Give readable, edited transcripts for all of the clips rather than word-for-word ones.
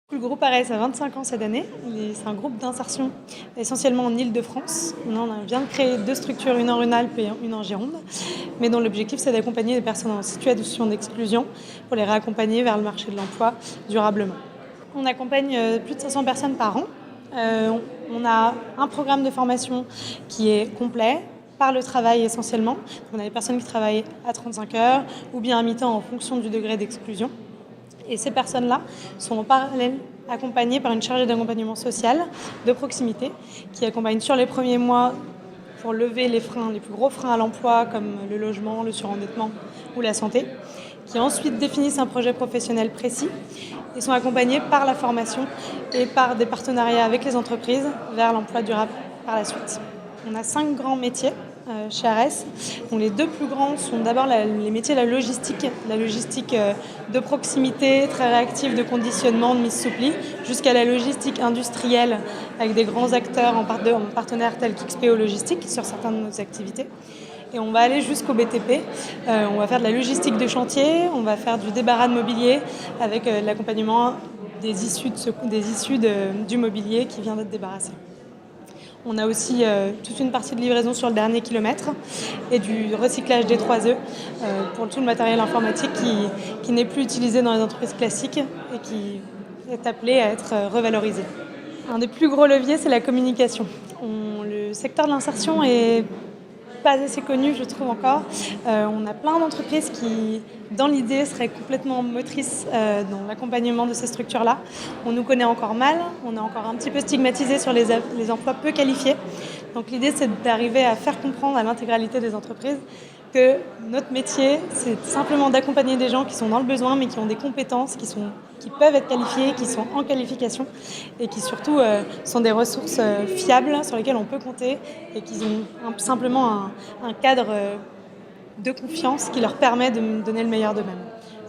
Le groupe ARES a 25 ans cette année. C'est un groupe d'insertion essentiellement en Île-de-France. On vient de créer 2 structures, une en Rhône-Alpes et une en Gironde, mais dont l'objectif c'est d'accompagner les personnes en situation d'exclusion pour les réaccompagner vers le marché de l'emploi durablement. On accompagne plus de 500 personnes par an. On a un programme de formation qui est complet, par le travail essentiellement. On a des personnes qui travaillent à 35 heures ou bien à mi-temps en fonction du degré d'exclusion. Et ces personnes-là sont en parallèle accompagnées par une chargée d'accompagnement social de proximité qui accompagne sur les premiers mois pour lever les freins, les plus gros freins à l'emploi comme le logement, le surendettement ou la santé, qui ensuite définissent un projet professionnel précis et sont accompagnés par la formation et par des partenariats avec les entreprises vers l'emploi durable par la suite. On a 5 grands métiers chez ARES. Donc les 2 plus grands sont d'abord les métiers de la logistique de proximité, très réactive, de conditionnement, de mise sous pli, jusqu'à la logistique industrielle avec des grands acteurs en partenaire tels qu'XPO Logistique sur certaines de nos activités. Et on va aller jusqu'au BTP. On va faire de la logistique de chantier, on va faire du débarras de mobilier avec l'accompagnement des issues du mobilier qui vient d'être débarrassé. On a aussi toute une partie de livraison sur le dernier kilomètre et du recyclage des 3E pour tout le matériel informatique qui n'est plus utilisé dans les entreprises classiques et qui est appelé à être revalorisé. Un des plus gros leviers, c'est la communication. Le secteur de l'insertion est pas assez connu, je trouve encore. On a plein d'entreprises qui, dans l'idée, seraient complètement motrices dans l'accompagnement de ces structures-là. On nous connaît encore mal, on est encore un petit peu stigmatisé sur les emplois peu qualifiés. Donc l'idée, c'est d'arriver à faire comprendre à l'intégralité des entreprises que notre métier, c'est simplement d'accompagner des gens qui sont dans le besoin, mais qui ont des compétences, qui peuvent être qualifiés, qui sont en qualification et qui surtout sont des ressources fiables sur lesquelles on peut compter et qui ont simplement un cadre de confiance qui leur permet de donner le meilleur d'eux-mêmes.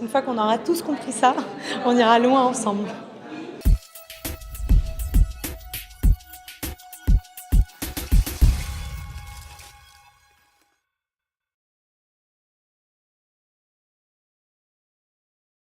Une fois qu'on aura tous compris ça, on ira loin ensemble.